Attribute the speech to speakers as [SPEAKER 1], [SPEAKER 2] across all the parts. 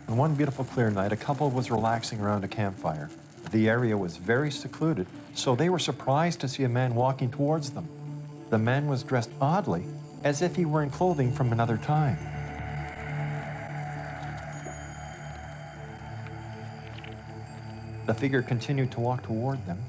[SPEAKER 1] On one beautiful clear night, a couple was relaxing around a campfire. The area was very secluded, so they were surprised to see a man walking towards them. The man was dressed oddly, as if he were in clothing from another time. The figure continued to walk toward them.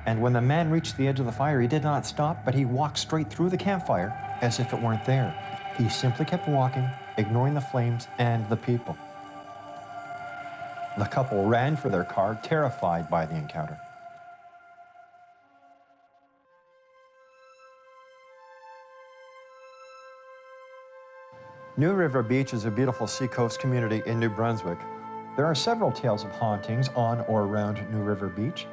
[SPEAKER 1] And when the man reached the edge of the fire, he did not stop, but he walked straight through the campfire as if it weren't there. He simply kept walking, ignoring the flames and the people. The couple ran for their car, terrified by the encounter. New River Beach is a beautiful seacoast community in New Brunswick. There are several tales of hauntings on or around New River Beach.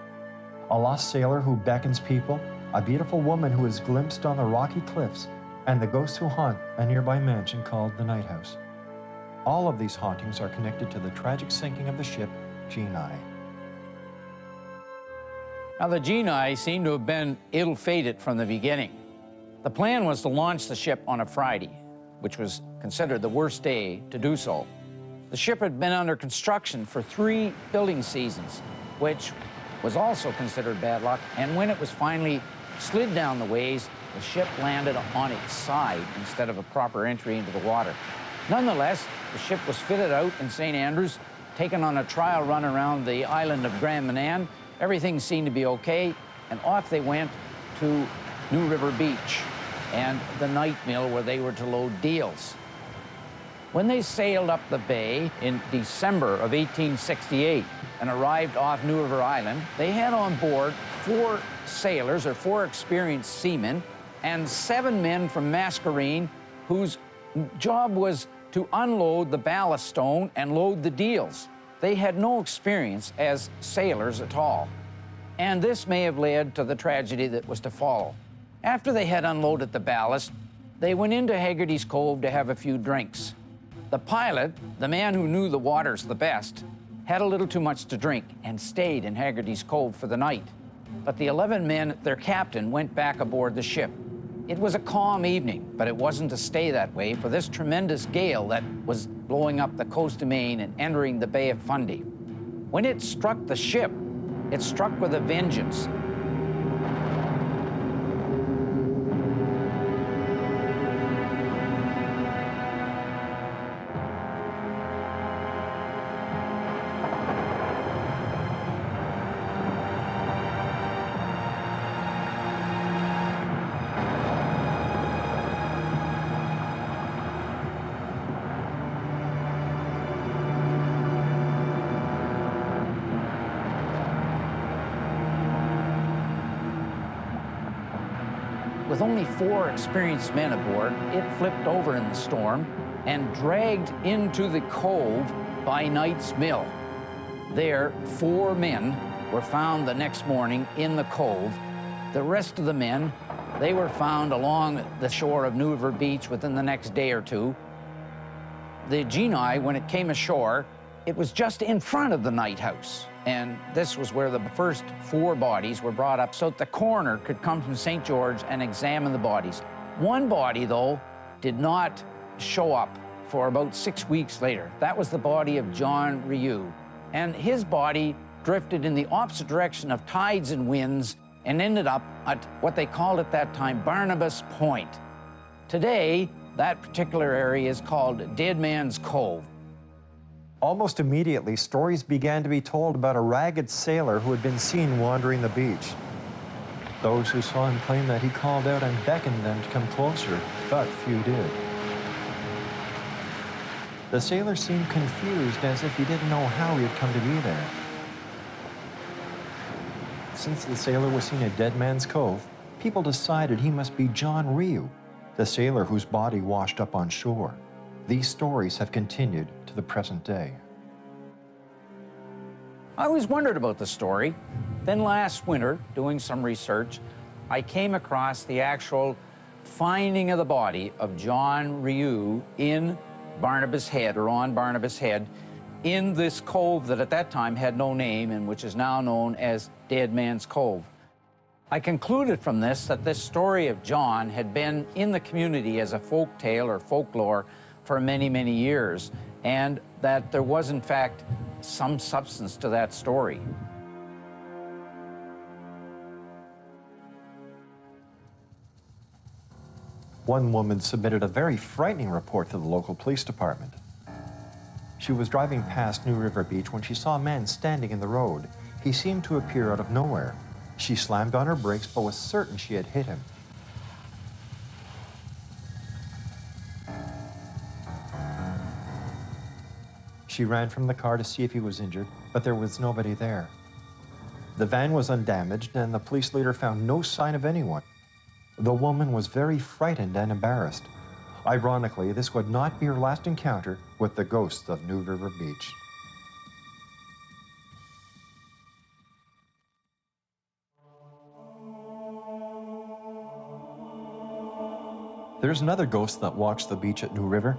[SPEAKER 1] A lost sailor who beckons people, a beautiful woman who is glimpsed on the rocky cliffs, and the ghosts who haunt a nearby mansion called the Night House. All of these hauntings are connected to the tragic sinking of the ship Genii.
[SPEAKER 2] Now, the Genii seem to have been ill-fated from the beginning. The plan was to launch the ship on a Friday, which was considered the worst day to do so. The ship had been under construction for 3 building seasons, which was also considered bad luck, and when it was finally slid down the ways, the ship landed on its side instead of a proper entry into the water. Nonetheless, the ship was fitted out in St. Andrews, taken on a trial run around the island of Grand Manan. Everything seemed to be okay, and off they went to New River Beach and the night mill where they were to load deals. When they sailed up the bay in December of 1868 and arrived off New River Island, they had on board 4 sailors, or 4 experienced seamen, and 7 men from Mascarene whose job was to unload the ballast stone and load the deals. They had no experience as sailors at all, and this may have led to the tragedy that was to follow. After they had unloaded the ballast, they went into Haggerty's Cove to have a few drinks. The pilot, the man who knew the waters the best, had a little too much to drink and stayed in Haggerty's Cove for the night. But the 11 men, their captain, went back aboard the ship. It was a calm evening, but it wasn't to stay that way for this tremendous gale that was blowing up the coast of Maine and entering the Bay of Fundy. When it struck the ship, it struck with a vengeance. With only 4 experienced men aboard, it flipped over in the storm and dragged into the cove by Knight's Mill. There, 4 men were found the next morning in the cove. The rest of the men, they were found along the shore of New River Beach within the next day or 2. The Genii, when it came ashore, it was just in front of the Night House. And this was where the first 4 bodies were brought up so that the coroner could come from St. George and examine the bodies. One body, though, did not show up for about 6 weeks later. That was the body of John Ryu. And his body drifted in the opposite direction of tides and winds and ended up at what they called at that time Barnabas Point. Today, that particular area is called Dead Man's Cove.
[SPEAKER 1] Almost immediately, stories began to be told about a ragged sailor who had been seen wandering the beach. Those who saw him claimed that he called out and beckoned them to come closer, but few did. The sailor seemed confused, as if he didn't know how he had come to be there. Since the sailor was seen at Dead Man's Cove, people decided he must be John Ryu, the sailor whose body washed up on shore. These stories have continued to the present day.
[SPEAKER 2] I always wondered about the story. Then last winter, doing some research, I came across the actual finding of the body of John Ryu in Barnabas Head, or on Barnabas Head, in this cove that at that time had no name and which is now known as Dead Man's Cove. I concluded from this that this story of John had been in the community as a folk tale or folklore for many, many years, and that there was, in fact, some substance to that story.
[SPEAKER 1] One woman submitted a very frightening report to the local police department. She was driving past New River Beach when she saw a man standing in the road. He seemed to appear out of nowhere. She slammed on her brakes, but was certain she had hit him. She ran from the car to see if he was injured, but there was nobody there. The van was undamaged, and the police later found no sign of anyone. The woman was very frightened and embarrassed. Ironically, this would not be her last encounter with the ghosts of New River Beach. There's another ghost that walks the beach at New River.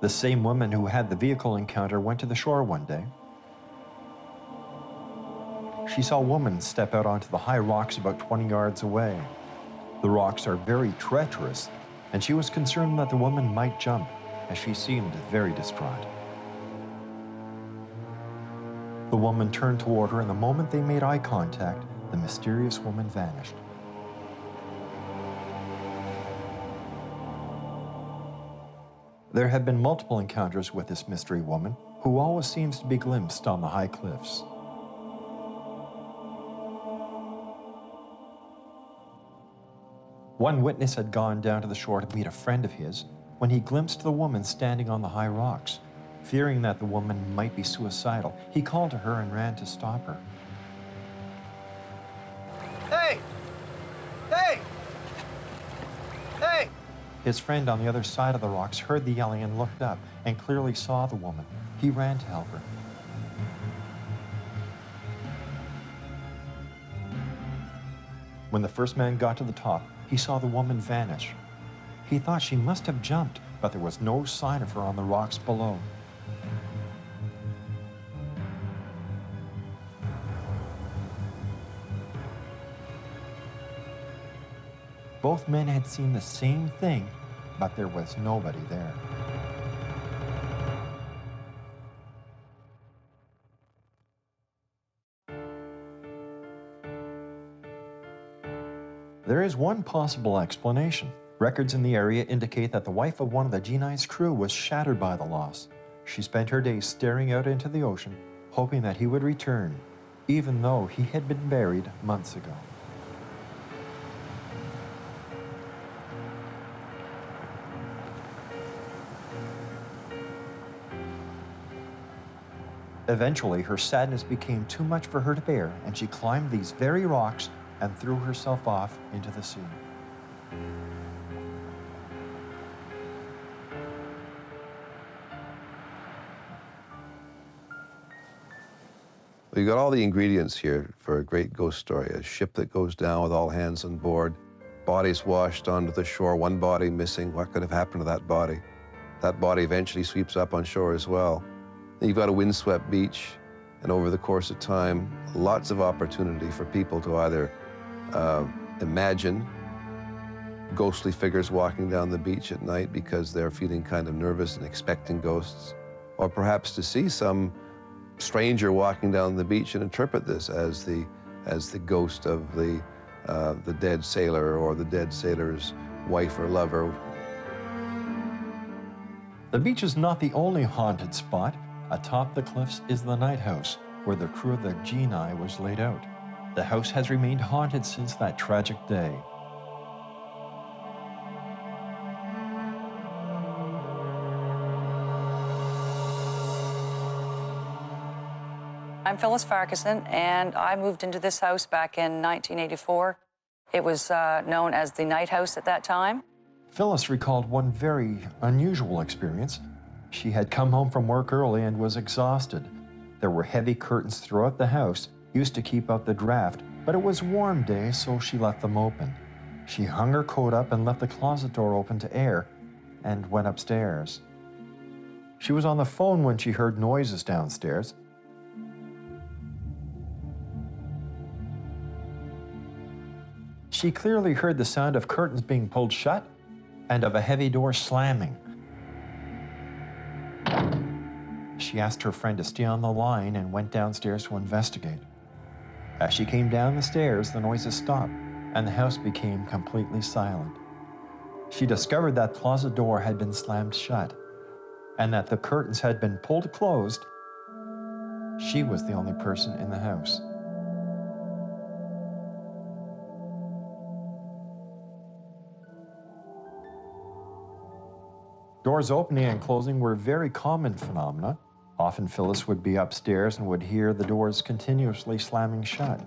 [SPEAKER 1] The same woman who had the vehicle encounter went to the shore one day. She saw a woman step out onto the high rocks about 20 yards away. The rocks are very treacherous, and she was concerned that the woman might jump, as she seemed very distraught. The woman turned toward her, and the moment they made eye contact, the mysterious woman vanished. There have been multiple encounters with this mystery woman, who always seems to be glimpsed on the high cliffs. One witness had gone down to the shore to meet a friend of his when he glimpsed the woman standing on the high rocks. Fearing that the woman might be suicidal, he called to her and ran to stop her.
[SPEAKER 3] Hey! Hey! Hey!
[SPEAKER 1] His friend on the other side of the rocks heard the yelling and looked up and clearly saw the woman. He ran to help her. When the first man got to the top, he saw the woman vanish. He thought she must have jumped, but there was no sign of her on the rocks below. Both men had seen the same thing, but there was nobody there. There is one possible explanation. Records in the area indicate that the wife of one of the G9's crew was shattered by the loss. She spent her days staring out into the ocean, hoping that he would return, even though he had been buried months ago. Eventually, her sadness became too much for her to bear, and she climbed these very rocks and threw herself off into the sea.
[SPEAKER 4] Well, you got all the ingredients here for a great ghost story. A ship that goes down with all hands on board, bodies washed onto the shore, one body missing. What could have happened to that body? That body eventually sweeps up on shore as well. Then you've got a windswept beach, and over the course of time, lots of opportunity for people to either imagine ghostly figures walking down the beach at night because they're feeling kind of nervous and expecting ghosts, or perhaps to see some stranger walking down the beach and interpret this as the ghost of the dead sailor or the dead sailor's wife or lover.
[SPEAKER 1] The beach is not the only haunted spot. Atop the cliffs is the night house, where the crew of the G9 was laid out. The house has remained haunted since that tragic day.
[SPEAKER 5] I'm Phyllis Farquharson, and I moved into this house back in 1984. It was known as the Night House at that time.
[SPEAKER 1] Phyllis recalled one very unusual experience. She had come home from work early and was exhausted. There were heavy curtains throughout the house, used to keep out the draft, but it was a warm day, so she left them open. She hung her coat up and left the closet door open to air and went upstairs. She was on the phone when she heard noises downstairs. She clearly heard the sound of curtains being pulled shut and of a heavy door slamming. She asked her friend to stay on the line and went downstairs to investigate. As she came down the stairs, the noises stopped and the house became completely silent. She discovered that the closet door had been slammed shut and that the curtains had been pulled closed. She was the only person in the house. Doors opening and closing were very common phenomena. Often Phyllis would be upstairs and would hear the doors continuously slamming shut.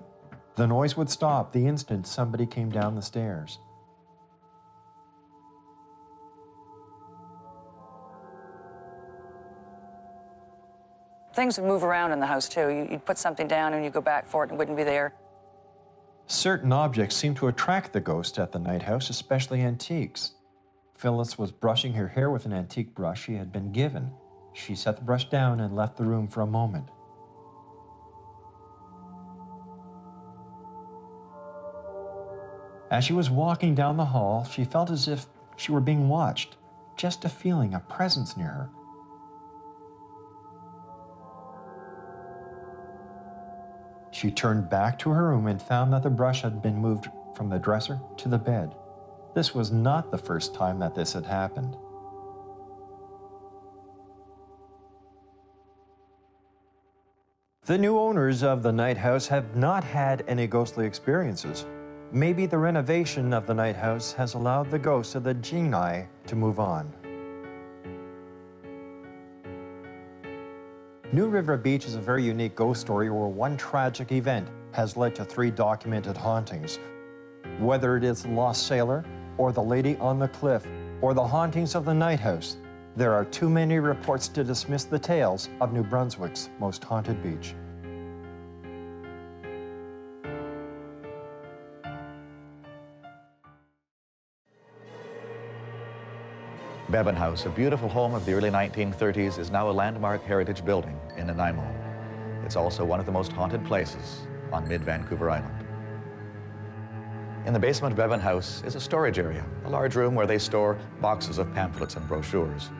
[SPEAKER 1] The noise would stop the instant somebody came down the stairs.
[SPEAKER 5] Things would move around in the house, too. You'd put something down and you'd go back for it and it wouldn't be there.
[SPEAKER 1] Certain objects seemed to attract the ghost at the night house, especially antiques. Phyllis was brushing her hair with an antique brush she had been given. She set the brush down and left the room for a moment. As she was walking down the hall, she felt as if she were being watched, just a feeling, a presence near her. She turned back to her room and found that the brush had been moved from the dresser to the bed. This was not the first time that this had happened. The new owners of the night house have not had any ghostly experiences. Maybe the renovation of the night house has allowed the ghosts of the genii to move on. New River Beach is a very unique ghost story where one tragic event has led to 3 documented hauntings. Whether it is the lost sailor, or the lady on the cliff, or the hauntings of the night house, there are too many reports to dismiss the tales of New Brunswick's most haunted beach.
[SPEAKER 6] Bevan House, a beautiful home of the early 1930s, is now a landmark heritage building in Nanaimo. It's also one of the most haunted places on mid-Vancouver Island. In the basement of Bevan House is a storage area, a large room where they store boxes of pamphlets and brochures.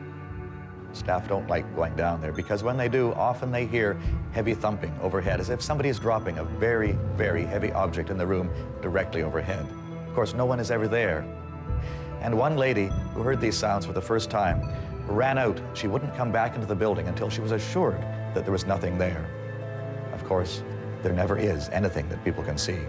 [SPEAKER 6] Staff don't like going down there because when they do, often they hear heavy thumping overhead, as if somebody is dropping a very, very heavy object in the room directly overhead. Of course, no one is ever there. And one lady who heard these sounds for the first time ran out. She wouldn't come back into the building until she was assured that there was nothing there. Of course, there never is anything that people can see.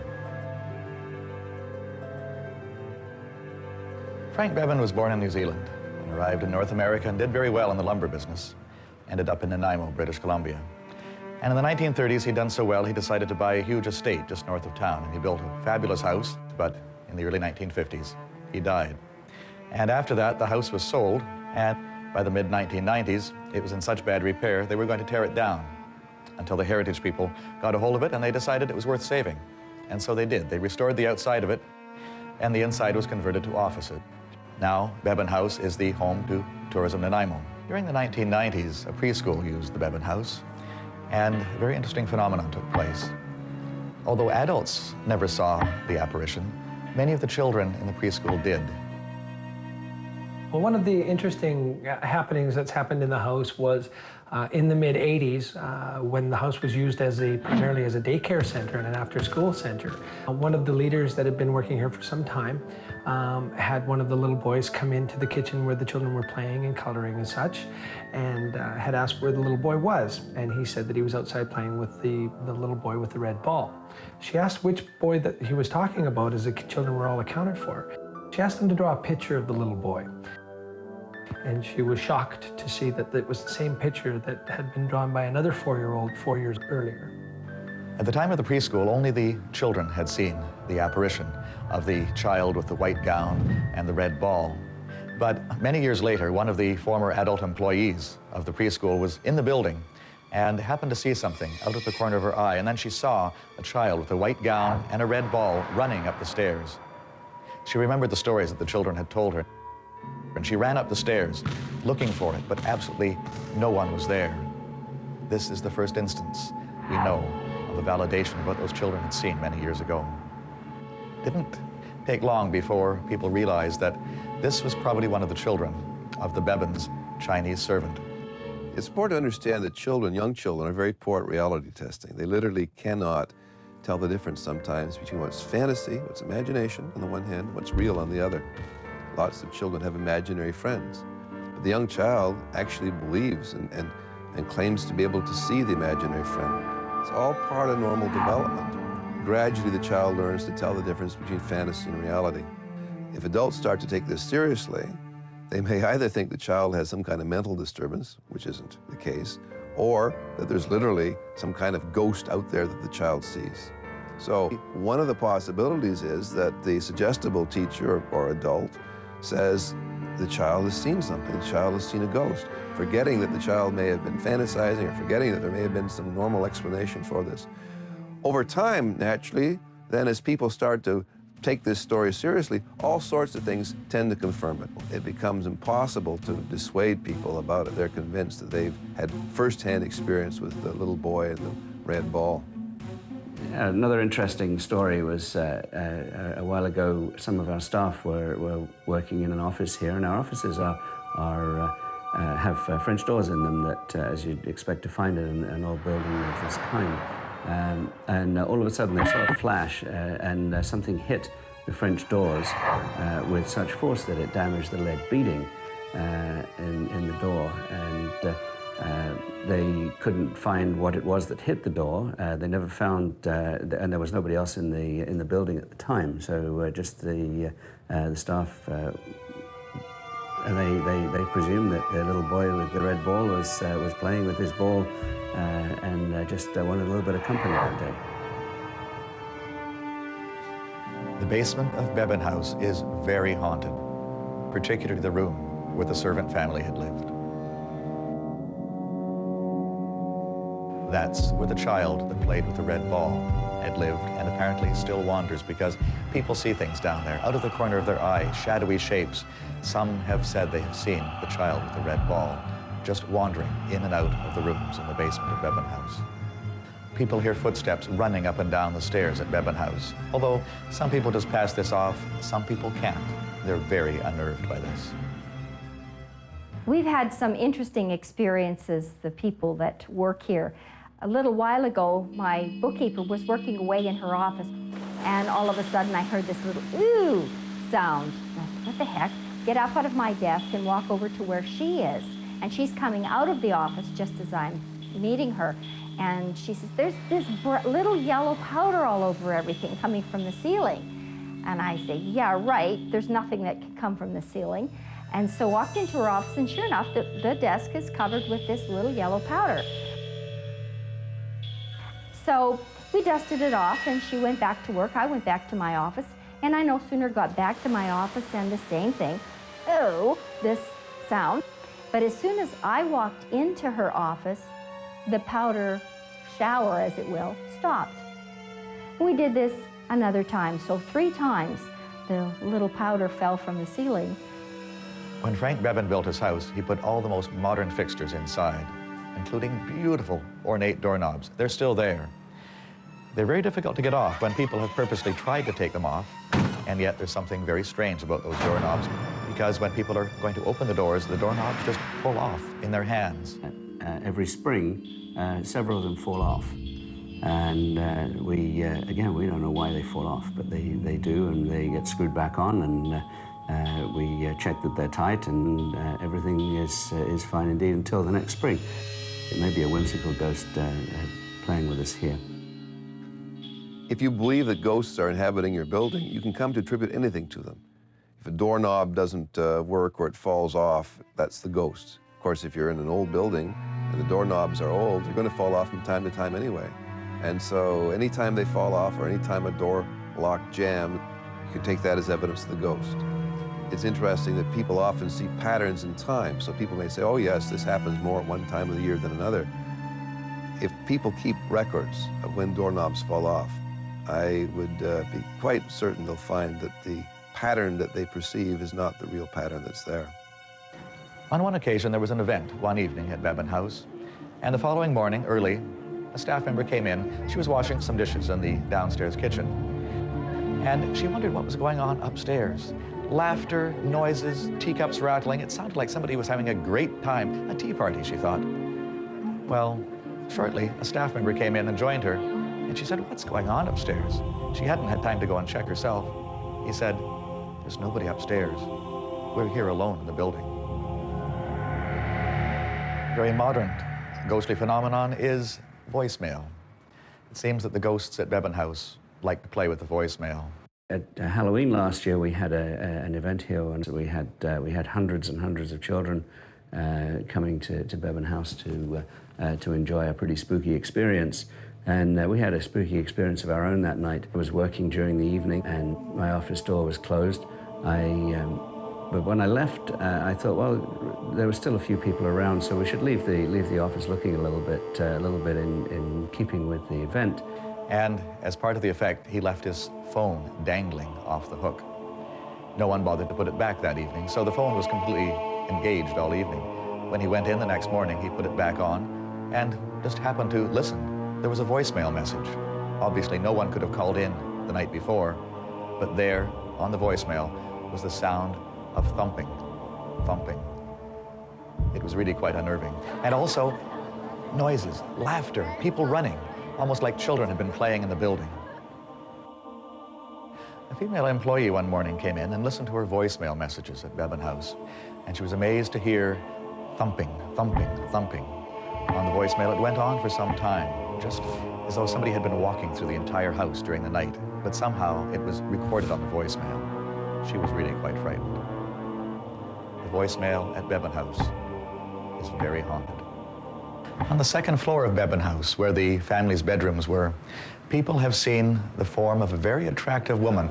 [SPEAKER 6] Frank Bevan was born in New Zealand and arrived in North America and did very well in the lumber business. Ended up in Nanaimo, British Columbia. And in the 1930s, he'd done so well, he decided to buy a huge estate just north of town, and he built a fabulous house, but in the early 1950s, he died. And after that, the house was sold, and by the mid-1990s, it was in such bad repair, they were going to tear it down until the heritage people got a hold of it, and they decided it was worth saving. And so they did. They restored the outside of it, and the inside was converted to offices. Now, Bevan House is the home to Tourism Nanaimo. During the 1990s, a preschool used the Bevan House, and a very interesting phenomenon took place. Although adults never saw the apparition, many of the children in the preschool did.
[SPEAKER 7] Well, one of the interesting happenings that's happened in the house was in the mid-'80s, when the house was used primarily as a daycare center and an after-school center. One of the leaders that had been working here for some time had one of the little boys come into the kitchen where the children were playing and coloring and such, and had asked where the little boy was, and he said that he was outside playing with the little boy with the red ball. She asked which boy that he was talking about, as the children were all accounted for. She asked him to draw a picture of the little boy. And she was shocked to see that it was the same picture that had been drawn by another 4-year-old 4 years earlier.
[SPEAKER 6] At the time of the preschool, only the children had seen the apparition of the child with the white gown and the red ball. But many years later, one of the former adult employees of the preschool was in the building and happened to see something out of the corner of her eye, and then she saw a child with a white gown and a red ball running up the stairs. She remembered the stories that the children had told her, and she ran up the stairs looking for it, but absolutely no one was there. This is the first instance we know of a validation of what those children had seen many years ago. Didn't take long before people realized that this was probably one of the children of the Bevan's Chinese servant.
[SPEAKER 4] It's important to understand that children, young children, are very poor at reality testing. They literally cannot tell the difference sometimes between what's fantasy, what's imagination on the one hand, what's real on the other. Lots of children have imaginary friends. But the young child actually believes and claims to be able to see the imaginary friend. It's all part of normal development. Gradually, the child learns to tell the difference between fantasy and reality. If adults start to take this seriously, they may either think the child has some kind of mental disturbance, which isn't the case, or that there's literally some kind of ghost out there that the child sees. So one of the possibilities is that the suggestible teacher or adult says the child has seen something, the child has seen a ghost, forgetting that the child may have been fantasizing or forgetting that there may have been some normal explanation for this. Over time, naturally, then as people start to take this story seriously, all sorts of things tend to confirm it. It becomes impossible to dissuade people about it. They're convinced that they've had first-hand experience with the little boy and the red ball.
[SPEAKER 8] Another interesting story was a while ago, some of our staff were working in an office here, and our offices have French doors in them that, as you'd expect to find in an old building of this kind. And all of a sudden they saw a flash and something hit the French doors with such force that it damaged the lead beading in the door. And they couldn't find what it was that hit the door. They never found, and there was nobody else in the building at the time. So just the staff, they presumed that the little boy with the red ball was playing with his ball and just wanted a little bit of company that day.
[SPEAKER 6] The basement of Bevan House is very haunted, particularly the room where the servant family had lived. That's where the child that played with the red ball had lived and apparently still wanders, because people see things down there, out of the corner of their eye, shadowy shapes. Some have said they have seen the child with the red ball just wandering in and out of the rooms in the basement of Bevan House. People hear footsteps running up and down the stairs at Bevan House. Although some people just pass this off, some people can't. They're very unnerved by this.
[SPEAKER 9] We've had some interesting experiences, the people that work here. A little while ago, my bookkeeper was working away in her office, and all of a sudden I heard this little ooh sound. What the heck? Get up out of my desk and walk over to where she is. And she's coming out of the office just as I'm meeting her. And she says, there's this little yellow powder all over everything coming from the ceiling. And I say, yeah, right, there's nothing that can come from the ceiling. And so walked into her office, and sure enough, the desk is covered with this little yellow powder. So we dusted it off, and she went back to work. I went back to my office, and I no sooner got back to my office and the same thing, oh, this sound. But as soon as I walked into her office, the powder shower, as it will, stopped. We did this another time, so 3 times the little powder fell from the ceiling.
[SPEAKER 6] When Frank Bevan built his house, he put all the most modern fixtures inside, including beautiful ornate doorknobs. They're still there. They're very difficult to get off when people have purposely tried to take them off, and yet there's something very strange about those doorknobs, because when people are going to open the doors, the doorknobs just pull off in their hands.
[SPEAKER 8] Every spring, several of them fall off. And again, we don't know why they fall off, but they do, and they get screwed back on, and we check that they're tight, and everything is fine indeed until the next spring. It may be a whimsical ghost playing with us here.
[SPEAKER 4] If you believe that ghosts are inhabiting your building, you can come to attribute anything to them. If a doorknob doesn't work or it falls off, that's the ghost. Of course, if you're in an old building and the doorknobs are old, they're going to fall off from time to time anyway. And so anytime they fall off or anytime a door lock jams, you can take that as evidence of the ghost. It's interesting that people often see patterns in time. So people may say, oh yes, this happens more at one time of the year than another. If people keep records of when doorknobs fall off, I would be quite certain they'll find that the pattern that they perceive is not the real pattern that's there.
[SPEAKER 6] On one occasion, there was an event one evening at Bevan House, and the following morning, early, a staff member came in. She was washing some dishes in the downstairs kitchen. And she wondered what was going on upstairs. Laughter, noises, teacups rattling. It sounded like somebody was having a great time. A tea party, she thought. Well, shortly, a staff member came in and joined her, and she said, "What's going on upstairs?" She hadn't had time to go and check herself. He said, "There's nobody upstairs. We're here alone in the building." Very modern ghostly phenomenon is voicemail. It seems that the ghosts at Bevan House like to play with the voicemail.
[SPEAKER 8] At Halloween last year, we had an event here, and we had hundreds and hundreds of children coming to Bevan House to enjoy a pretty spooky experience. And we had a spooky experience of our own that night. I was working during the evening, and my office door was closed. But when I left, I thought, well, there were still a few people around, so we should leave the office looking a little bit in keeping with the event.
[SPEAKER 6] And as part of the effect, he left his phone dangling off the hook. No one bothered to put it back that evening, so the phone was completely engaged all evening. When he went in the next morning, he put it back on and just happened to listen. There was a voicemail message. Obviously, no one could have called in the night before, but there, on the voicemail, was the sound of thumping. It was really quite unnerving. And also, noises, laughter, people running, almost like children had been playing in the building. A female employee one morning came in and listened to her voicemail messages at Bevan House, and she was amazed to hear thumping on the voicemail. It went on for some time, just as though somebody had been walking through the entire house during the night, but somehow it was recorded on the voicemail. She was really quite frightened. The voicemail at Bevan House is very haunted. On the second floor of Bevan House, where the family's bedrooms were, people have seen the form of a very attractive woman.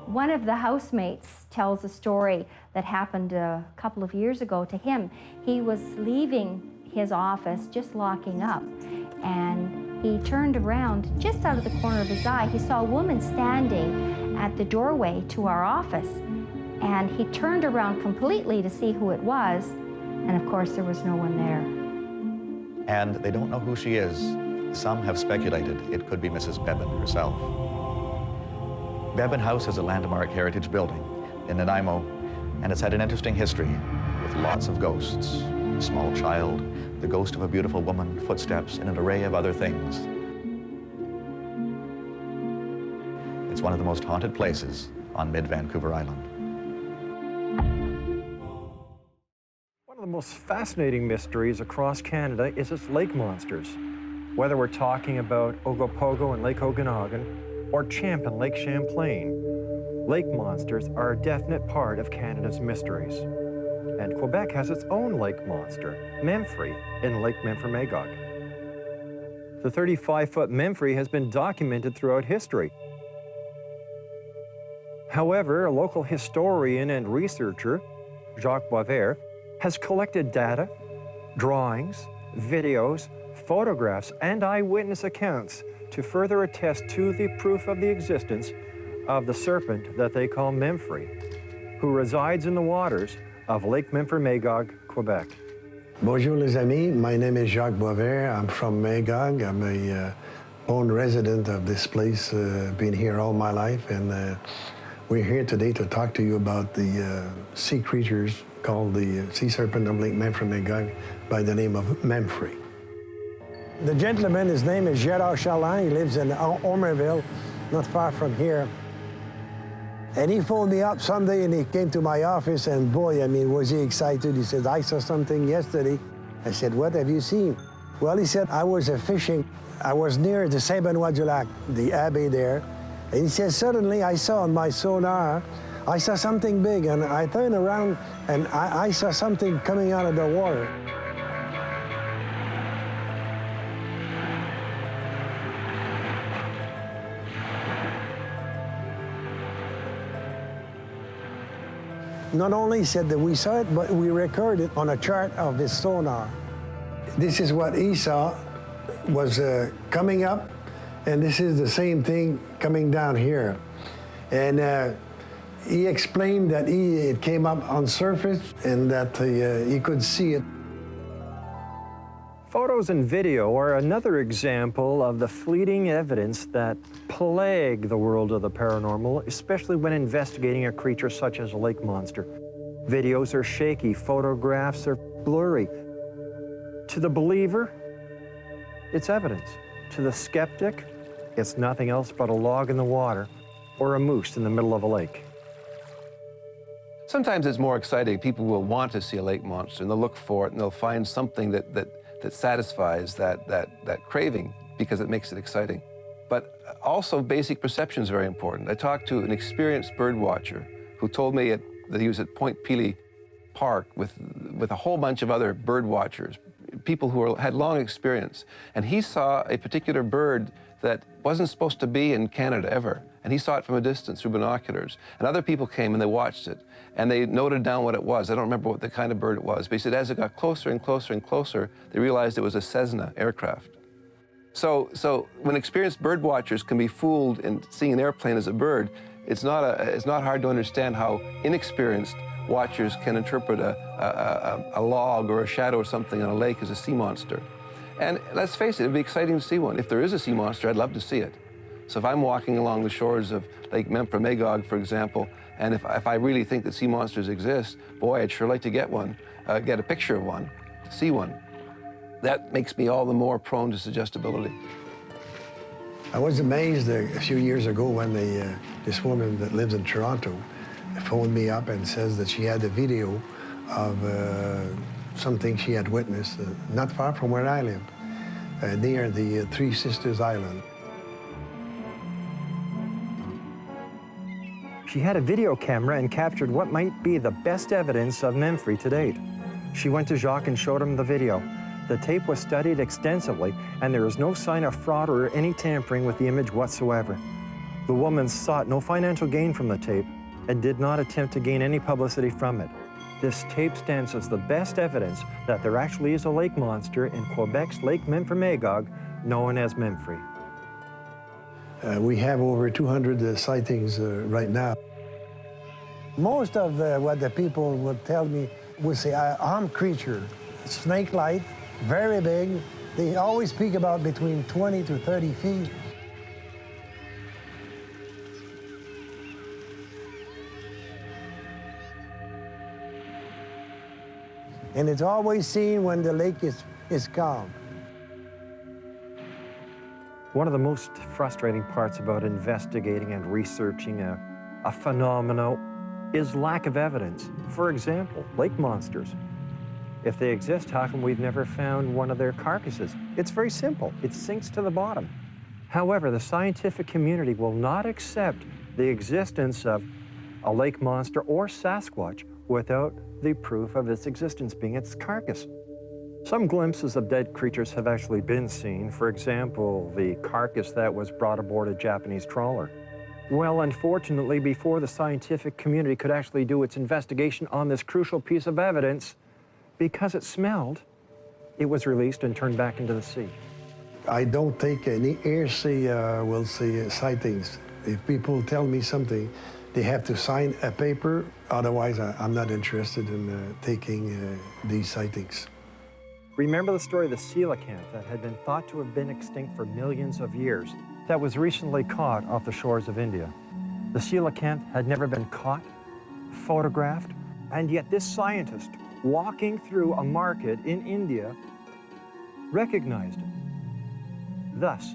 [SPEAKER 9] One of the housemates tells a story that happened a couple of years ago to him. He was leaving his office, just locking up, and he turned around. Just out of the corner of his eye, he saw a woman standing at the doorway to our office, and he turned around completely to see who it was, and of course there was no one there.
[SPEAKER 6] And they don't know who she is. Some have speculated it could be Mrs. Bevan herself. Bevan House is a landmark heritage building in Nanaimo, and it's had an interesting history with lots of ghosts. A small child, the ghost of a beautiful woman, footsteps, and an array of other things. It's one of the most haunted places on mid-Vancouver Island.
[SPEAKER 1] One of the most fascinating mysteries across Canada is its lake monsters. Whether we're talking about Ogopogo and Lake Okanagan or Champ and Lake Champlain, lake monsters are a definite part of Canada's mysteries. And Quebec has its own lake monster, Memphrey, in Lake Memphremagog. The 35-foot Memphrey has been documented throughout history. However, a local historian and researcher, Jacques Boisvert, has collected data, drawings, videos, photographs, and eyewitness accounts to further attest to the proof of the existence of the serpent that they call Memphrey, who resides in the waters of Lake Memphremagog, Quebec.
[SPEAKER 10] Bonjour les amis, my name is Jacques Boisvert. I'm from Magog. I'm a own resident of this place, been here all my life, and we're here today to talk to you about the sea creatures called the sea serpent of Lake Memphremagog by the name of Memphrey. The gentleman, his name is Gérard Charland. He lives in Ormerville, not far from here. And he phoned me up someday and he came to my office, and boy, I mean, was he excited. He said, I saw something yesterday. I said, what have you seen? Well, he said, I was fishing. I was near the Saint-Benoît-du-Lac, the abbey there. And he said, suddenly I saw on my sonar, I saw something big, and I turned around and I saw something coming out of the water. Not only said that we saw it, but we recorded on a chart of his sonar. This is what he saw was coming up, and this is the same thing coming down here. And he explained that it came up on surface and that he could see it.
[SPEAKER 1] Photos and video are another example of the fleeting evidence that plague the world of the paranormal, especially when investigating a creature such as a lake monster. Videos are shaky, photographs are blurry. To the believer, it's evidence. To the skeptic, it's nothing else but a log in the water or a moose in the middle of a lake.
[SPEAKER 4] Sometimes it's more exciting. People will want to see a lake monster, and they'll look for it, and they'll find something that satisfies that craving because it makes it exciting. But also basic perception is very important. I talked to an experienced bird watcher who told me that he was at Point Pelee Park with a whole bunch of other bird watchers, people who had long experience. And he saw a particular bird that wasn't supposed to be in Canada ever. And he saw it from a distance through binoculars. And other people came and they watched it. And they noted down what it was. I don't remember what the kind of bird it was. But he said as it got closer and closer and closer, they realized it was a Cessna aircraft. So when experienced bird watchers can be fooled in seeing an airplane as a bird, it's not hard to understand how inexperienced watchers can interpret a log or a shadow or something on a lake as a sea monster. And let's face it, it'd be exciting to see one. If there is a sea monster, I'd love to see it. So if I'm walking along the shores of Lake Memphremagog, for example, and if I really think that sea monsters exist, boy, I'd sure like to get one, get a picture of one, see one. That makes me all the more prone to suggestibility.
[SPEAKER 10] I was amazed a few years ago when this woman that lives in Toronto phoned me up and says that she had a video of something she had witnessed not far from where I live, near the Three Sisters Island.
[SPEAKER 1] She had a video camera and captured what might be the best evidence of Memphrey to date. She went to Jacques and showed him the video. The tape was studied extensively, and there is no sign of fraud or any tampering with the image whatsoever. The woman sought no financial gain from the tape and did not attempt to gain any publicity from it. This tape stands as the best evidence that there actually is a lake monster in Quebec's Lake Memphremagog, known as Memphrey.
[SPEAKER 10] We have over 200 sightings right now. Most of what the people would tell me would say, armed creature, snake-like, very big. They always speak about between 20 to 30 feet. And it's always seen when the lake is calm.
[SPEAKER 1] One of the most frustrating parts about investigating and researching a phenomenon is lack of evidence. For example, lake monsters. If they exist, how come we've never found one of their carcasses? It's very simple. It sinks to the bottom. However, the scientific community will not accept the existence of a lake monster or Sasquatch without the proof of its existence being its carcass. Some glimpses of dead creatures have actually been seen. For example, the carcass that was brought aboard a Japanese trawler. Well, unfortunately, before the scientific community could actually do its investigation on this crucial piece of evidence, because it smelled, it was released and turned back into the sea.
[SPEAKER 10] I don't take any hearsay, will say, sightings. If people tell me something, they have to sign a paper. Otherwise, I'm not interested in taking these sightings.
[SPEAKER 1] Remember the story of the coelacanth that had been thought to have been extinct for millions of years, that was recently caught off the shores of India. The coelacanth had never been caught, photographed, and yet this scientist, walking through a market in India, recognized it. Thus,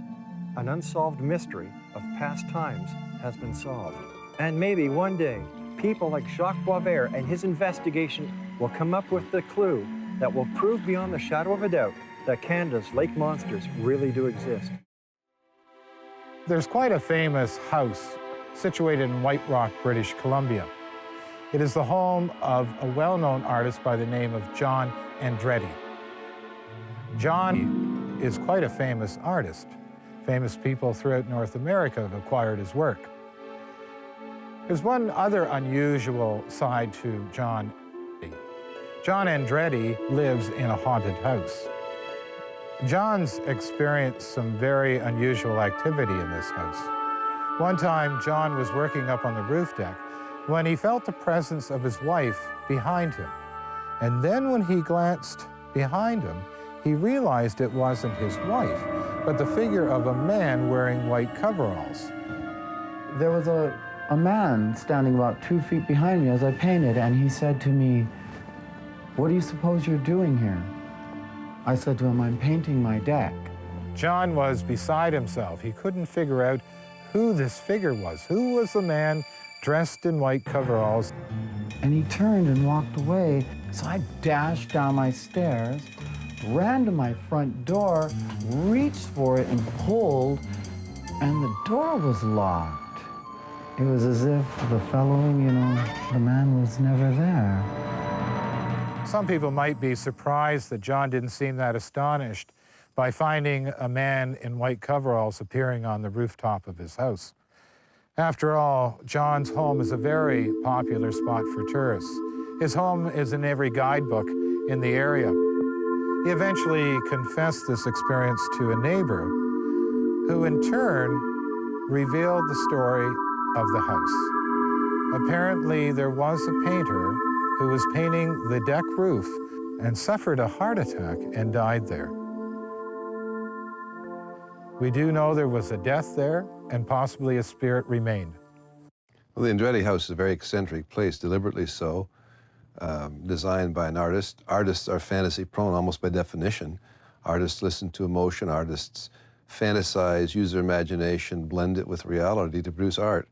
[SPEAKER 1] an unsolved mystery of past times has been solved. And maybe one day, people like Jacques Boisvert and his investigation will come up with the clue that will prove beyond the shadow of a doubt that Canada's lake monsters really do exist.
[SPEAKER 11] There's quite a famous house situated in White Rock, British Columbia. It is the home of a well-known artist by the name of John Andretti. John is quite a famous artist. Famous people throughout North America have acquired his work. There's one other unusual side to John. John Andretti lives in a haunted house. John's experienced some very unusual activity in this house. One time, John was working up on the roof deck when he felt the presence of his wife behind him. And then when he glanced behind him, he realized it wasn't his wife, but the figure of a man wearing white coveralls.
[SPEAKER 12] There was a man standing about 2 feet behind me as I painted, and he said to me, "What do you suppose you're doing here?" I said to him, "I'm painting my deck."
[SPEAKER 11] John was beside himself. He couldn't figure out who this figure was. Who was the man dressed in white coveralls?
[SPEAKER 12] And he turned and walked away. So I dashed down my stairs, ran to my front door, reached for it and pulled, and the door was locked. It was as if the fellow, the man was never there.
[SPEAKER 11] Some people might be surprised that John didn't seem that astonished by finding a man in white coveralls appearing on the rooftop of his house. After all, John's home is a very popular spot for tourists. His home is in every guidebook in the area. He eventually confessed this experience to a neighbor, who in turn revealed the story of the house. Apparently, there was a painter who was painting the deck roof and suffered a heart attack and died there. We do know there was a death there, and possibly a spirit remained.
[SPEAKER 4] Well, the Andretti house is a very eccentric place, deliberately so, designed by an artist. Artists are fantasy-prone almost by definition. Artists listen to emotion. Artists fantasize, use their imagination, blend it with reality to produce art.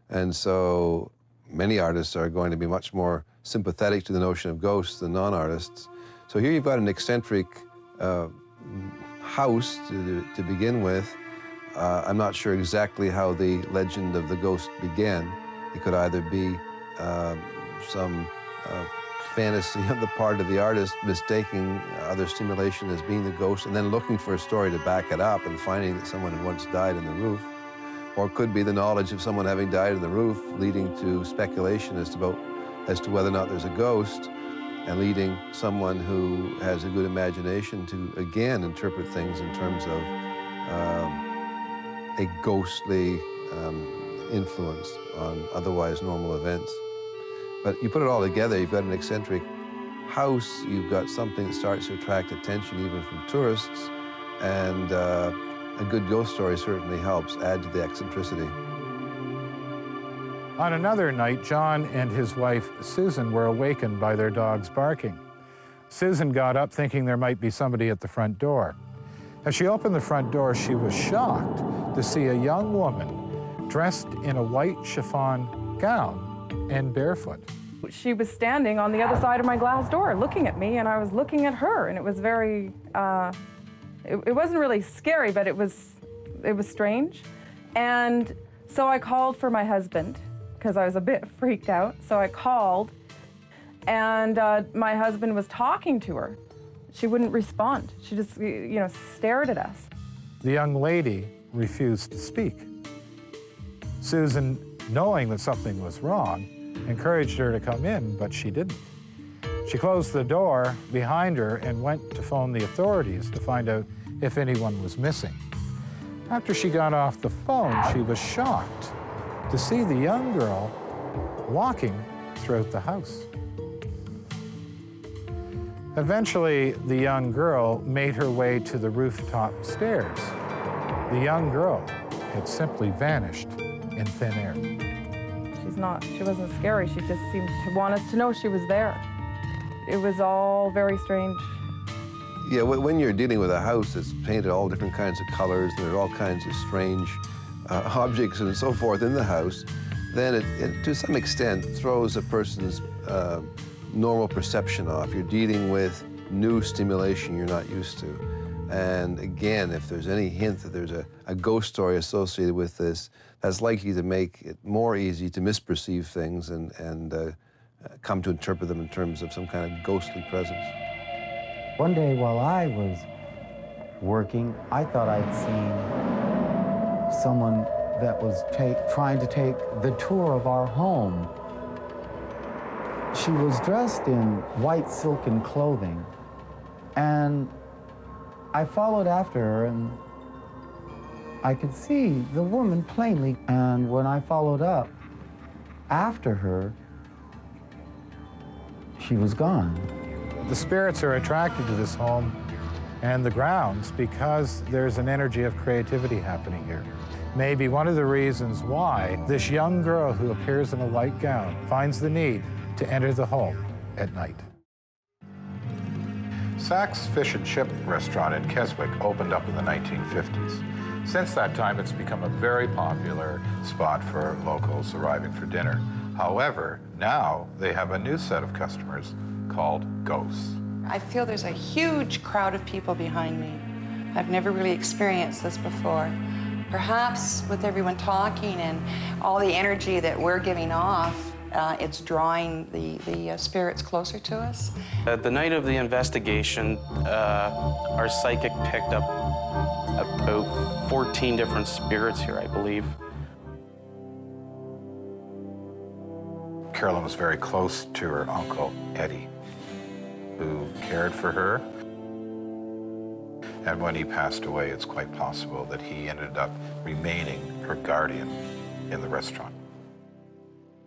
[SPEAKER 4] And so many artists are going to be much more sympathetic to the notion of ghosts than non-artists. So here you've got an eccentric house to begin with. I'm not sure exactly how the legend of the ghost began. It could either be some fantasy on the part of the artist mistaking other stimulation as being the ghost and then looking for a story to back it up and finding that someone had once died in the roof. Or it could be the knowledge of someone having died in the roof leading to speculation as to whether or not there's a ghost, and leading someone who has a good imagination to, again, interpret things in terms of a ghostly influence on otherwise normal events. But you put it all together, you've got an eccentric house, you've got something that starts to attract attention even from tourists, and a good ghost story certainly helps add to the eccentricity.
[SPEAKER 11] On another night, John and his wife, Susan, were awakened by their dogs barking. Susan got up thinking there might be somebody at the front door. As she opened the front door, she was shocked to see a young woman dressed in a white chiffon gown and barefoot.
[SPEAKER 13] She was standing on the other side of my glass door looking at me, and I was looking at her, and it was very, it wasn't really scary, but it was strange. And so I called for my husband, because I was a bit freaked out. So I called, and my husband was talking to her. She wouldn't respond. She just, stared at us.
[SPEAKER 11] The young lady refused to speak. Susan, knowing that something was wrong, encouraged her to come in, but she didn't. She closed the door behind her and went to phone the authorities to find out if anyone was missing. After she got off the phone, she was shocked to see the young girl walking throughout the house. Eventually, the young girl made her way to the rooftop stairs. The young girl had simply vanished in thin air.
[SPEAKER 13] She wasn't scary. She just seemed to want us to know she was there. It was all very strange.
[SPEAKER 4] Yeah, when you're dealing with a house that's painted all different kinds of colors, and there are all kinds of strange objects and so forth in the house, then it to some extent throws a person's normal perception off. You're dealing with new stimulation you're not used to. And again, if there's any hint that there's a ghost story associated with this, that's likely to make it more easy to misperceive things and come to interpret them in terms of some kind of ghostly presence.
[SPEAKER 12] One day while I was working, I thought I'd seen someone that was trying to take the tour of our home. She was dressed in white silken clothing, and I followed after her, and I could see the woman plainly. And when I followed up after her, she was gone.
[SPEAKER 11] The spirits are attracted to this home And the grounds, because there's an energy of creativity happening here, may be one of the reasons why this young girl who appears in a white gown finds the need to enter the home at night.
[SPEAKER 14] Sachs Fish and Chip restaurant in Keswick opened up in the 1950s. Since that time, it's become a very popular spot for locals arriving for dinner. However, now they have a new set of customers called ghosts.
[SPEAKER 15] I feel there's a huge crowd of people behind me. I've never really experienced this before. Perhaps with everyone talking and all the energy that we're giving off, it's drawing the spirits closer to us.
[SPEAKER 16] The night of the investigation, our psychic picked up about 14 different spirits here, I believe.
[SPEAKER 14] Carolyn was very close to her uncle, Eddie, who cared for her. And when he passed away, it's quite possible that he ended up remaining her guardian in the restaurant.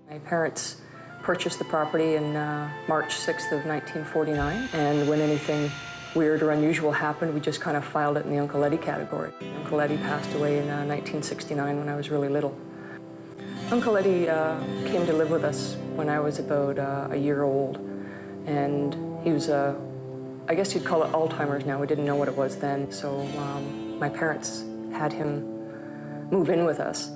[SPEAKER 5] My parents purchased the property in March 6th of 1949, and when anything weird or unusual happened, we just kind of filed it in the Uncle Eddie category. Uncle Eddie passed away in 1969 when I was really little. Uncle Eddie came to live with us when I was about a year old, and he was I guess you'd call it Alzheimer's now. We didn't know what it was then, so my parents had him move in with us.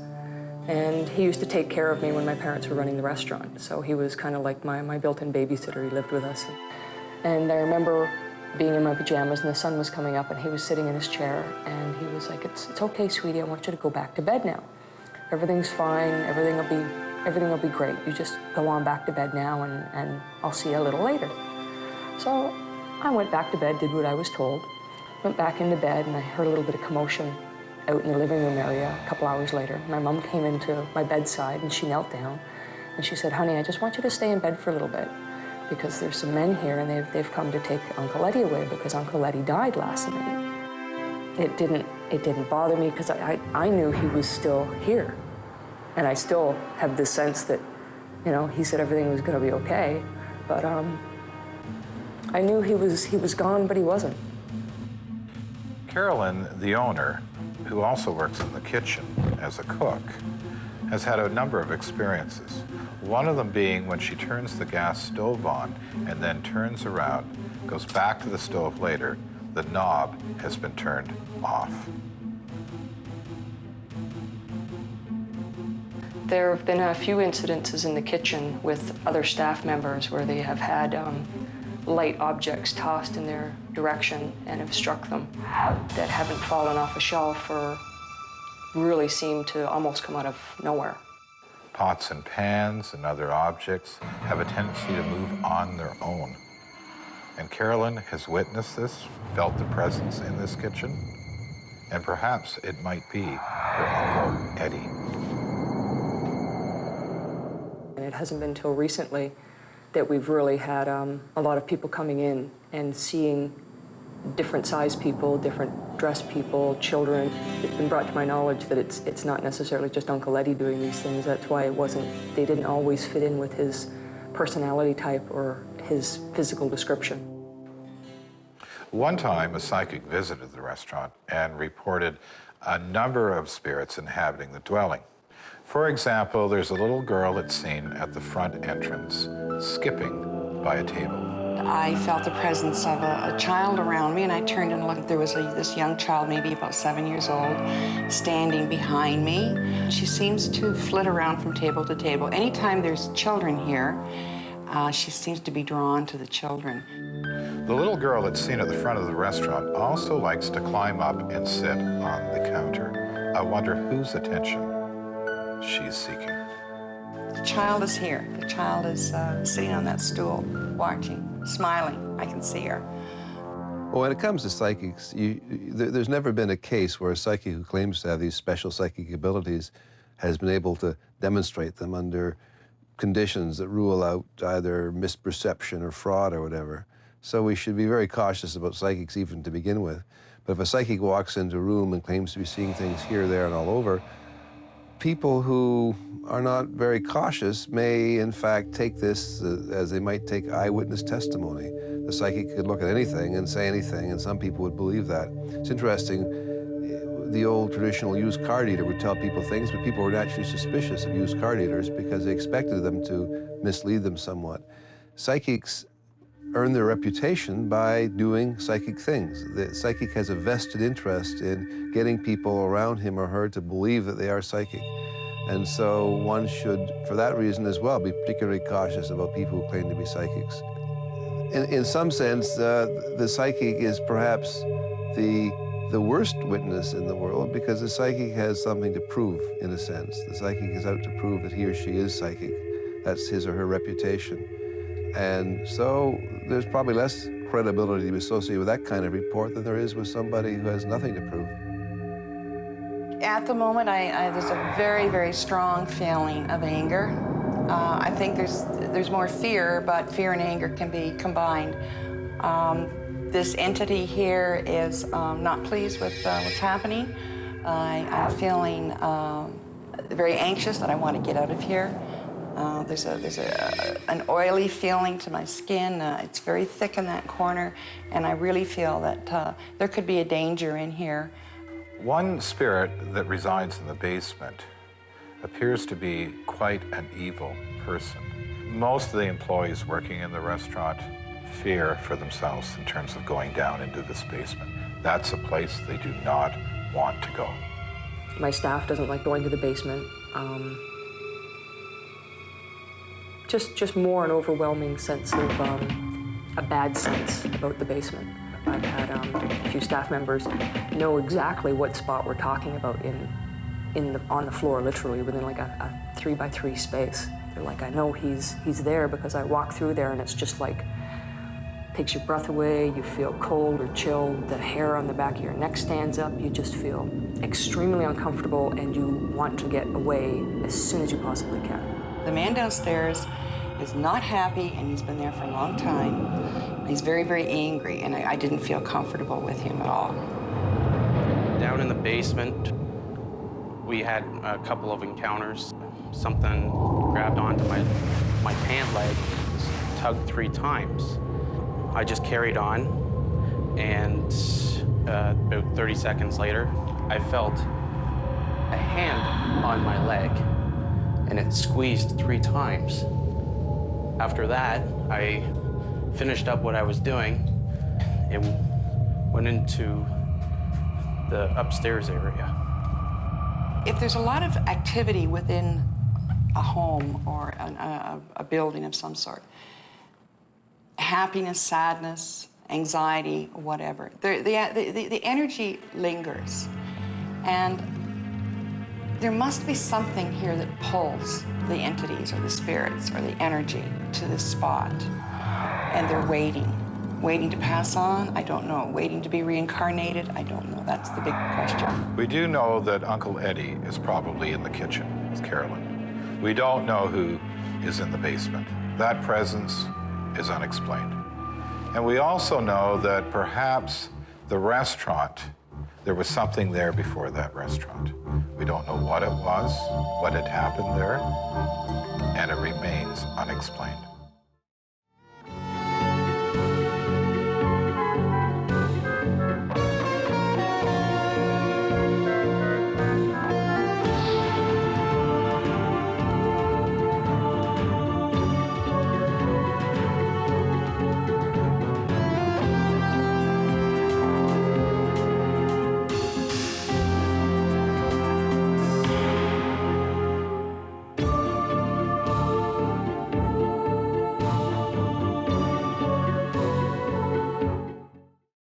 [SPEAKER 5] And he used to take care of me when my parents were running the restaurant. So he was kind of like my built-in babysitter. He lived with us. And I remember being in my pajamas and the sun was coming up and he was sitting in his chair and he was like, it's okay, sweetie, I want you to go back to bed now. Everything's fine, everything will be great. You just go on back to bed now and I'll see you a little later. So I went back to bed, did what I was told, went back into bed and I heard a little bit of commotion out in the living room area a couple hours later. My mom came into my bedside and she knelt down and she said, honey, I just want you to stay in bed for a little bit because there's some men here and they've come to take Uncle Eddie away because Uncle Eddie died last night. It didn't bother me because I knew he was still here. And I still have this sense that, you know, he said everything was gonna be okay, but I knew he was gone, but he wasn't.
[SPEAKER 14] Carolyn, the owner, who also works in the kitchen as a cook, has had a number of experiences. One of them being when she turns the gas stove on and then turns around, goes back to the stove later, the knob has been turned off.
[SPEAKER 5] There have been a few incidences in the kitchen with other staff members where they have had light objects tossed in their direction and have struck them that haven't fallen off a shelf or really seem to almost come out of nowhere.
[SPEAKER 14] Pots and pans and other objects have a tendency to move on their own. And Carolyn has witnessed this, felt the presence in this kitchen, and perhaps it might be her Uncle Eddie.
[SPEAKER 5] And it hasn't been until recently that we've really had a lot of people coming in and seeing different sized people, different dressed people, children. It's been brought to my knowledge that it's not necessarily just Uncle Eddie doing these things. That's why they didn't always fit in with his personality type or his physical description.
[SPEAKER 14] One time, a psychic visited the restaurant and reported a number of spirits inhabiting the dwelling. For example, there's a little girl that's seen at the front entrance skipping by a table.
[SPEAKER 15] I felt the presence of a child around me, and I turned and looked. There was this young child, maybe about 7 years old, standing behind me. She seems to flit around from table to table. Anytime there's children here, she seems to be drawn to the children.
[SPEAKER 14] The little girl that's seen at the front of the restaurant also likes to climb up and sit on the counter. I wonder whose attention she's seeking.
[SPEAKER 15] The child is here. The child is sitting on that stool, watching, smiling. I can see her.
[SPEAKER 4] Well, when it comes to psychics, there's never been a case where a psychic who claims to have these special psychic abilities has been able to demonstrate them under conditions that rule out either misperception or fraud or whatever. So we should be very cautious about psychics even to begin with. But if a psychic walks into a room and claims to be seeing things here, there, and all over, people who are not very cautious may, in fact, take this as they might take eyewitness testimony, A psychic could look at anything and say anything, and some people would believe that. It's interesting, the old traditional used car dealer would tell people things, but people were naturally suspicious of used car dealers because they expected them to mislead them somewhat. Psychics earn their reputation by doing psychic things. The psychic has a vested interest in getting people around him or her to believe that they are psychic. And so one should, for that reason as well, be particularly cautious about people who claim to be psychics. In some sense, the psychic is perhaps the worst witness in the world because the psychic has something to prove, in a sense. The psychic is out to prove that he or she is psychic. That's his or her reputation. And so there's probably less credibility to be associated with that kind of report than there is with somebody who has nothing to prove.
[SPEAKER 15] At the moment, there's a very, very strong feeling of anger. I think there's more fear, but fear and anger can be combined. This entity here is not pleased with what's happening. I'm feeling very anxious that I want to get out of here. There's an oily feeling to my skin. It's very thick in that corner, and I really feel that there could be a danger in here.
[SPEAKER 14] One spirit that resides in the basement appears to be quite an evil person. Most of the employees working in the restaurant fear for themselves in terms of going down into this basement. That's a place they do not want to go.
[SPEAKER 5] My staff doesn't like going to the basement. Just more an overwhelming sense of a bad sense about the basement. I've had a few staff members know exactly what spot we're talking about on the floor, literally within like a 3x3 space. They're like, I know he's there because I walk through there and it's just like takes your breath away. You feel cold or chilled. The hair on the back of your neck stands up. You just feel extremely uncomfortable and you want to get away as soon as you possibly can.
[SPEAKER 15] The man downstairs is not happy, and he's been there for a long time. He's very, very angry, and I didn't feel comfortable with him at all.
[SPEAKER 16] Down in the basement, we had a couple of encounters. Something grabbed onto my pant leg, tugged 3 times. I just carried on, and about 30 seconds later, I felt a hand on my leg, and it squeezed 3 times. After that, I finished up what I was doing and went into the upstairs area.
[SPEAKER 15] If there's a lot of activity within a home or a building of some sort, happiness, sadness, anxiety, whatever, the energy lingers. And there must be something here that pulls the entities or the spirits or the energy to this spot. And they're waiting to pass on? I don't know. Waiting to be reincarnated? I don't know. That's the big question.
[SPEAKER 14] We do know that Uncle Eddie is probably in the kitchen with Carolyn. We don't know who is in the basement. That presence is unexplained. And we also know that perhaps the restaurant, there was something there before that restaurant. We don't know what it was, what had happened there, and it remains unexplained.